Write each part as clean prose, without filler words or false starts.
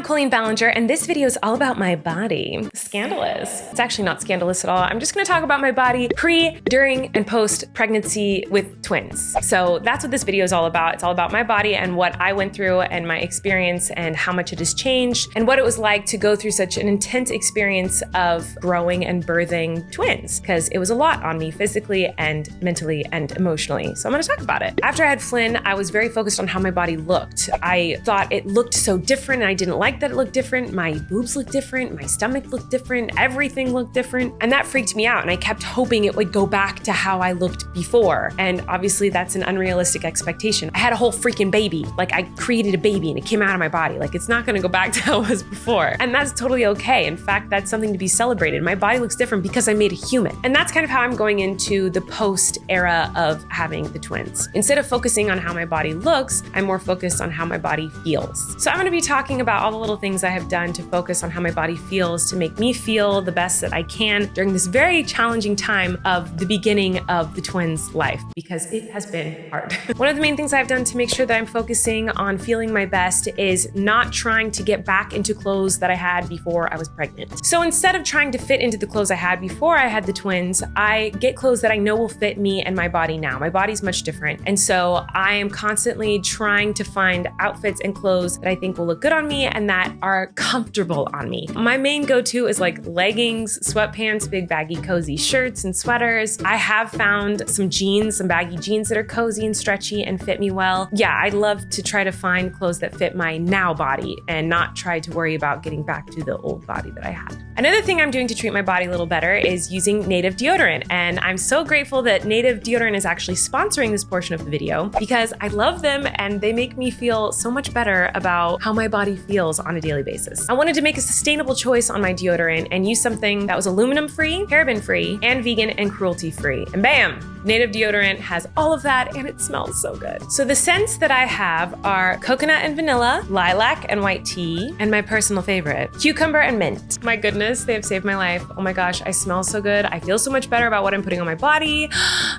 Colleen Ballinger, and this video is all about my body. Scandalous. It's actually not scandalous at all. I'm just gonna talk about my body pre, during, and post pregnancy with twins. So that's what this video is all about. It's all about my body and what I went through and my experience and how much it has changed and what it was like to go through such an intense experience of growing and birthing twins, because it was a lot on me physically and mentally and emotionally. So I'm gonna talk about it. After I had Flynn, I was very focused on how my body looked. I thought it looked so different and I didn't like that it looked different. My boobs looked different, my stomach looked different, everything looked different. And that freaked me out. And I kept hoping it would go back to how I looked before. And obviously that's an unrealistic expectation. I had a whole freaking baby. Like I created a baby and it came out of my body. Like it's not gonna go back to how it was before. And that's totally okay. In fact, that's something to be celebrated. My body looks different because I made a human. And that's kind of how I'm going into the post era of having the twins. Instead of focusing on how my body looks, I'm more focused on how my body feels. So I'm gonna be talking about all the little things I have done to focus on how my body feels to make me feel the best that I can during this very challenging time of the beginning of the twins' life, because it has been hard. One of the main things I've done to make sure that I'm focusing on feeling my best is not trying to get back into clothes that I had before I was pregnant. So instead of trying to fit into the clothes I had before I had the twins, I get clothes that I know will fit me and my body now. My body's much different. And so I am constantly trying to find outfits and clothes that I think will look good on me and that are comfortable on me. My main go-to is like leggings, sweatpants, big baggy cozy shirts and sweaters. I have found some jeans, some baggy jeans that are cozy and stretchy and fit me well. Yeah, I love to try to find clothes that fit my now body and not try to worry about getting back to the old body that I had. Another thing I'm doing to treat my body a little better is using Native deodorant. And I'm so grateful that Native deodorant is actually sponsoring this portion of the video because I love them and they make me feel so much better about how my body feels on a daily basis. I wanted to make a sustainable choice on my deodorant and use something that was aluminum-free, paraben-free, and vegan and cruelty-free. And bam! Native deodorant has all of that and it smells so good. So the scents that I have are coconut and vanilla, lilac and white tea, and my personal favorite, cucumber and mint. My goodness, they have saved my life. Oh my gosh, I smell so good. I feel so much better about what I'm putting on my body.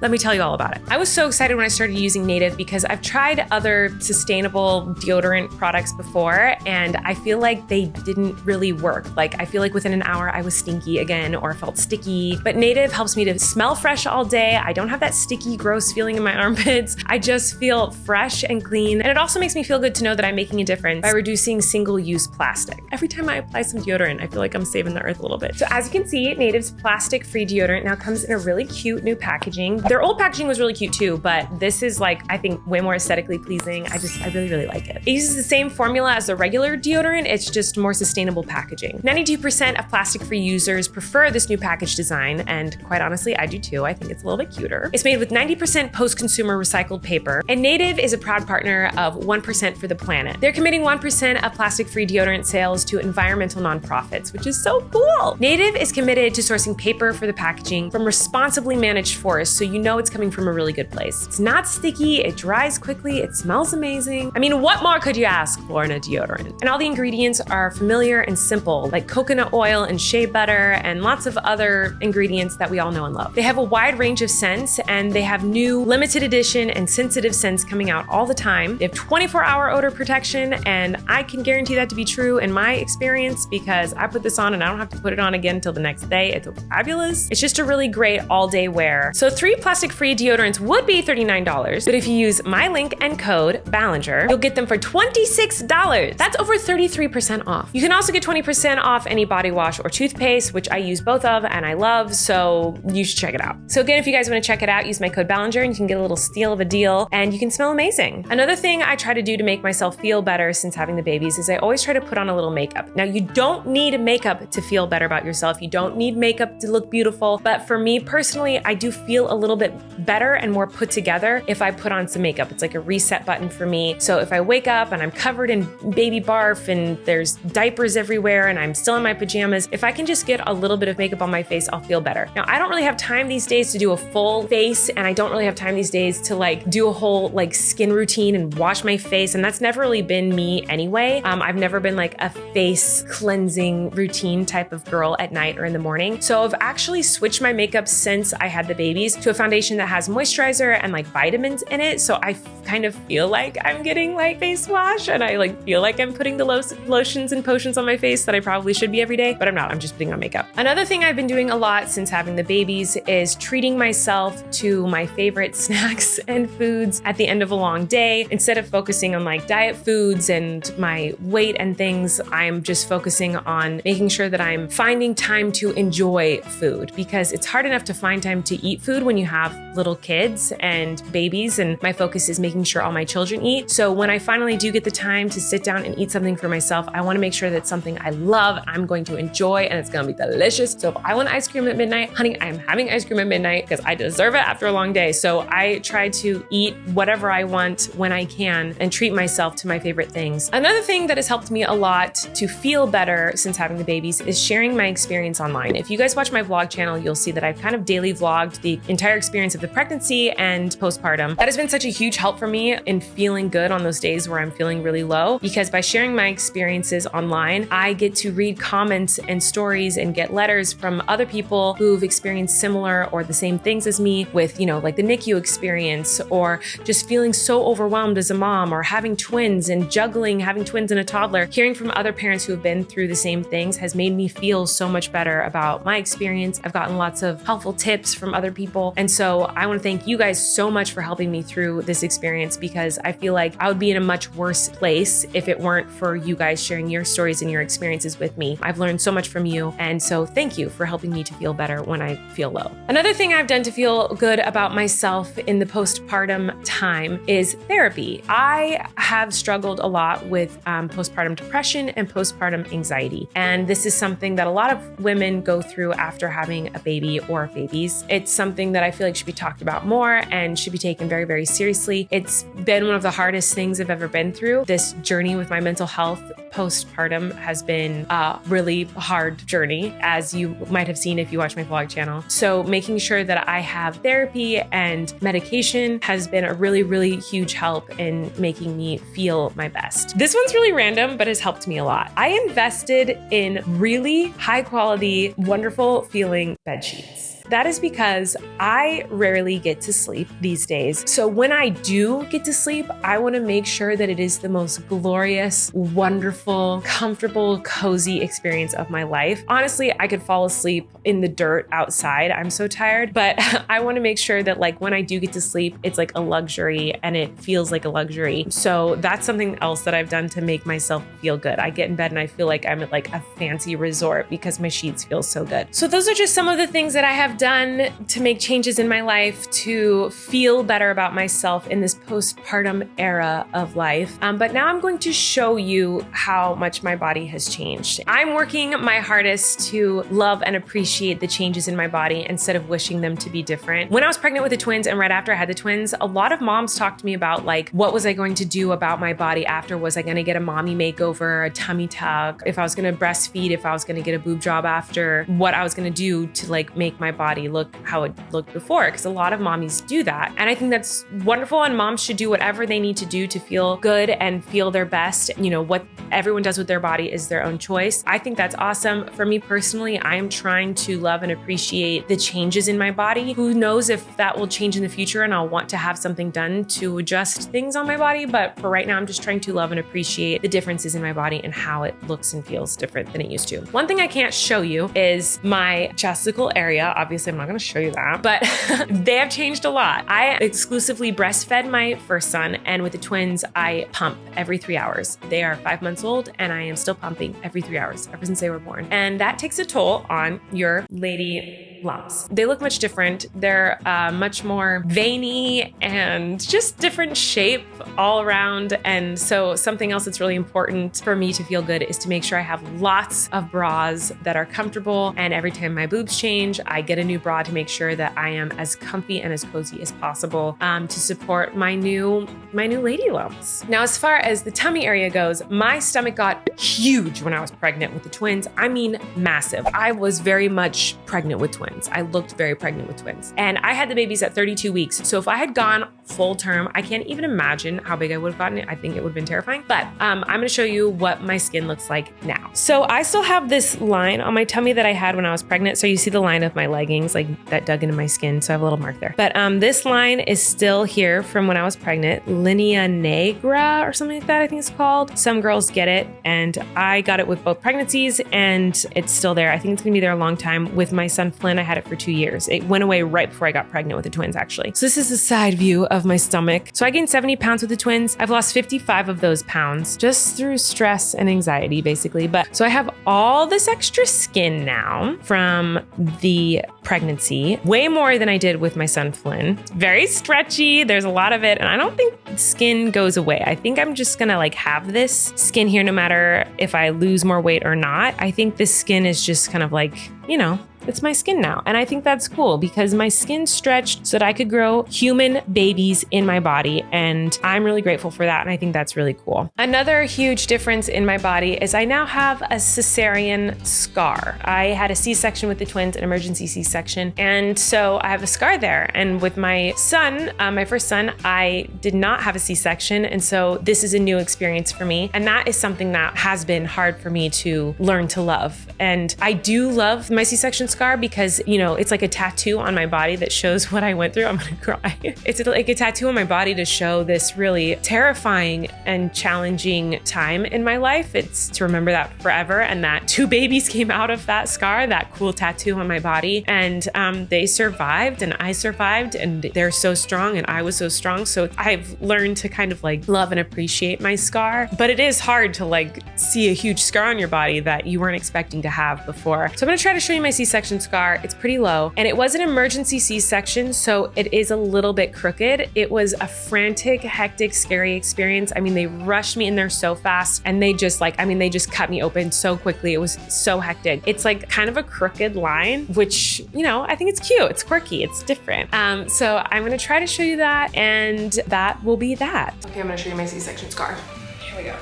Let me tell you all about it. I was so excited when I started using Native because I've tried other sustainable deodorant products before and I feel like they didn't really work. Like I feel like within an hour I was stinky again or felt sticky, but Native helps me to smell fresh all day. I don't have that sticky, gross feeling in my armpits. I just feel fresh and clean. And it also makes me feel good to know that I'm making a difference by reducing single-use plastic. Every time I apply some deodorant, I feel like I'm saving the earth a little bit. So as you can see, Native's plastic-free deodorant now comes in a really cute new packaging. Their old packaging was really cute too, but this is like, I think, way more aesthetically pleasing. I really, really like it. It uses the same formula as the regular deodorant, it's just more sustainable packaging. 92% of plastic-free users prefer this new package design, and quite honestly, I do too. I think it's a little bit cuter. It's made with 90% post-consumer recycled paper, and Native is a proud partner of 1% for the planet. They're committing 1% of plastic-free deodorant sales to environmental nonprofits, which is so cool. Native is committed to sourcing paper for the packaging from responsibly managed forests, so you know it's coming from a really good place. It's not sticky, it dries quickly, it smells amazing. I mean, what more could you ask for in a deodorant? And all the ingredients are familiar and simple, like coconut oil and shea butter and lots of other ingredients that we all know and love. They have a wide range of scents and they have new limited edition and sensitive scents coming out all the time. They have 24-hour odor protection, and I can guarantee that to be true in my experience because I put this on and I don't have to put it on again until the next day. It's fabulous. It's just a really great all-day wear. So 3 plastic-free deodorants would be $39, but if you use my link and code Ballinger, you'll get them for $26. That's over 33% off. You can also get 20% off any body wash or toothpaste, which I use both of and I love, so you should check it out. So again, if you guys want to check it out, use my code Ballinger and you can get a little steal of a deal and you can smell amazing. Another thing I try to do to make myself feel better since having the babies is I always try to put on a little makeup. Now, you don't need makeup to feel better about yourself. You don't need makeup to look beautiful, but for me personally, I do feel a little bit better and more put together if I put on some makeup. It's like a reset button for me. So if I wake up and I'm covered in baby barf and there's diapers everywhere and I'm still in my pajamas, if I can just get a little bit of makeup on my face, I'll feel better. Now, I don't really have time these days to do a full face and I don't really have time these days to like do a whole like skin routine and wash my face, and that's never really been me anyway. I've never been like a face cleansing routine type of girl at night or in the morning. So I've actually switched my makeup since I had the babies to a foundation that has moisturizer and like vitamins in it. So I kind of feel like I'm getting like face wash, and I like feel like I'm putting the lotions and potions on my face that I probably should be every day, but I'm not. I'm just putting on makeup. Another thing I've been doing a lot since having the babies is treating myself to my favorite snacks and foods at the end of a long day. Instead of focusing on like diet foods and my weight and things, I'm just focusing on making sure that I'm finding time to enjoy food, because it's hard enough to find time to eat food when you have little kids and babies, and my focus is making sure all my children eat. So when I finally do get the time to sit down and eat something for myself, I want to make sure that it's something I love, I'm going to enjoy, and it's going to be delicious. So if I want ice cream at midnight, honey, I'm having ice cream at midnight because I deserve it after a long day. So I try to eat whatever I want when I can and treat myself to my favorite things. Another thing that has helped me a lot to feel better since having the babies is sharing my experience online. If you guys watch my vlog channel, you'll see that I've kind of daily vlogged the entire experience of the pregnancy and postpartum. That has been such a huge help for me in feeling good on those days where I'm feeling really low, because by sharing my experiences online, I get to read comments and stories and get letters from other people who've experienced similar or the same things as me with, like the NICU experience, or just feeling so overwhelmed as a mom, or having twins and juggling having twins and a toddler. Hearing from other parents who have been through the same things has made me feel so much better about my experience. I've gotten lots of helpful tips from other people. And so I want to thank you guys so much for helping me through this experience, because I feel like I would be in a much worse place if it weren't for you guys sharing your stories and your experiences with me. I've learned so much from you. And so thank you for helping me to feel better when I feel low. Another thing I've done to feel good about myself in the postpartum time is therapy. I have struggled a lot with postpartum depression and postpartum anxiety. And this is something that a lot of women go through after having a baby or babies. It's something that I feel like should be talked about more and should be taken very, very seriously. It's been one of the hardest things I've ever been through. This journey with my mental health postpartum has been a really hard journey, as you might have seen if you watch my vlog channel. So making sure that I have therapy and medication has been a really, really huge help in making me feel my best. This one's really random, but has helped me a lot. I invested in really high quality, wonderful feeling bed sheets. That is because I rarely get to sleep these days. So when I do get to sleep, I want to make sure that it is the most glorious, wonderful, comfortable, cozy experience of my life. Honestly, I could fall asleep in the dirt outside. I'm so tired, but I want to make sure that like when I do get to sleep, it's like a luxury and it feels like a luxury. So that's something else that I've done to make myself feel good. I get in bed and I feel like I'm at like a fancy resort because my sheets feel so good. So those are just some of the things that I have done to make changes in my life to feel better about myself in this postpartum era of life. But now I'm going to show you how much my body has changed. I'm working my hardest to love and appreciate the changes in my body instead of wishing them to be different. When I was pregnant with the twins and right after I had the twins, a lot of moms talked to me about like, what was I going to do about my body after? Was I going to get a mommy makeover, a tummy tuck? If I was going to breastfeed, if I was going to get a boob job after, what I was going to do to like make my body look how it looked before, because a lot of mommies do that. And I think that's wonderful, and moms should do whatever they need to do to feel good and feel their best. What everyone does with their body is their own choice. I think that's awesome. For me personally, I am trying to love and appreciate the changes in my body. Who knows if that will change in the future and I'll want to have something done to adjust things on my body. But for right now, I'm just trying to love and appreciate the differences in my body and how it looks and feels different than it used to. One thing I can't show you is my chesticle area. Obviously, I'm not going to show you that, but they have changed a lot. I exclusively breastfed my first son, and with the twins, I pump every 3 hours. They are 5 months old, and I am still pumping every 3 hours ever since they were born. And that takes a toll on your lady lumps. They look much different. They're much more veiny and just different shape all around. And so something else that's really important for me to feel good is to make sure I have lots of bras that are comfortable. And every time my boobs change, I get a new bra to make sure that I am as comfy and as cozy as possible to support my new lady lumps. Now, as far as the tummy area goes, my stomach got huge when I was pregnant with the twins. I mean, massive. I was very much pregnant with twins. twins. I looked very pregnant with twins. And I had the babies at 32 weeks. So if I had gone full term, I can't even imagine how big I would have gotten. I think it would have been terrifying. But I'm gonna show you what my skin looks like now. So I still have this line on my tummy that I had when I was pregnant. So you see the line of my leggings like that dug into my skin. So I have a little mark there. But this line is still here from when I was pregnant. Linea nigra or something like that, I think it's called. Some girls get it. And I got it with both pregnancies and it's still there. I think it's gonna be there a long time. With my son Flynn, I had it for 2 years. It went away right before I got pregnant with the twins, actually. So this is a side view of my stomach. So I gained 70 pounds with the twins. I've lost 55 of those pounds just through stress and anxiety, basically. But so I have all this extra skin now from the pregnancy, way more than I did with my son Flynn. Very stretchy. There's a lot of it. And I don't think skin goes away. I think I'm just gonna like have this skin here no matter if I lose more weight or not. I think this skin is just kind of like, you know, it's my skin now. And I think that's cool because my skin stretched so that I could grow human babies in my body. And I'm really grateful for that. And I think that's really cool. Another huge difference in my body is I now have a cesarean scar. I had a C-section with the twins, an emergency C-section. And so I have a scar there. And with my son, my first son, I did not have a C-section. And so this is a new experience for me. And that is something that has been hard for me to learn to love. And I do love my C-section scar because, you know, it's like a tattoo on my body that shows what I went through. I'm gonna cry. It's like a tattoo on my body to show this really terrifying and challenging time in my life. It's to remember that forever and that 2 babies came out of that scar, that cool tattoo on my body. And they survived and I survived and they're so strong and I was so strong. So I've learned to kind of like love and appreciate my scar. But it is hard to like see a huge scar on your body that you weren't expecting to have before. So I'm gonna try to show you my C-section scar. It's pretty low and it was an emergency C-section, so it is a little bit crooked. It was a frantic, hectic, scary experience. I mean, they rushed me in there so fast and they just like, I mean, they just cut me open so quickly. It was so hectic. It's like kind of a crooked line, which, you know, I think it's cute. It's quirky. It's different. So I'm going to try to show you that and that will be that. Okay, I'm going to show you my C-section scar. Here we go.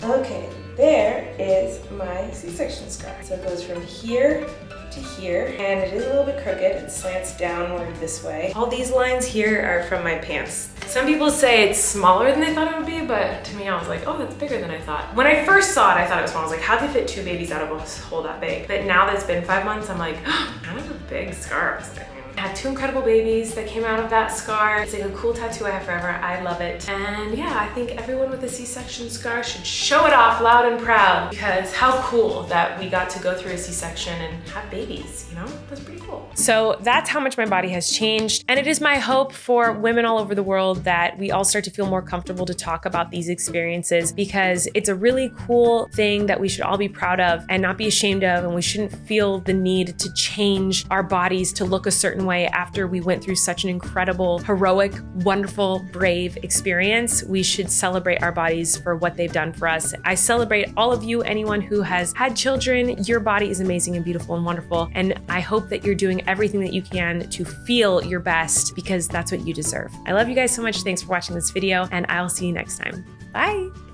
Okay, there is my C-section scar. So it goes from here to here, and it is a little bit crooked. It slants downward this way. All these lines here are from my pants. Some people say it's smaller than they thought it would be, but to me, I was like, oh, that's bigger than I thought. When I first saw it, I thought it was small. I was like, how'd they fit 2 babies out of a hole that big? But now that it's been 5 months, I'm like, oh, kind of a big scar. I had 2 incredible babies that came out of that scar. It's like a cool tattoo I have forever. I love it. And yeah, I think everyone with a C-section scar should show it off loud and proud because how cool that we got to go through a C-section and have babies, you know? That's pretty cool. So that's how much my body has changed. And it is my hope for women all over the world that we all start to feel more comfortable to talk about these experiences because it's a really cool thing that we should all be proud of and not be ashamed of. And we shouldn't feel the need to change our bodies to look a certain way after we went through such an incredible, heroic, wonderful, brave experience. We should celebrate our bodies for what they've done for us. I celebrate all of you, anyone who has had children. Your body is amazing and beautiful and wonderful. And I hope that you're doing everything that you can to feel your best because that's what you deserve. I love you guys so much. Thanks for watching this video and I'll see you next time. Bye.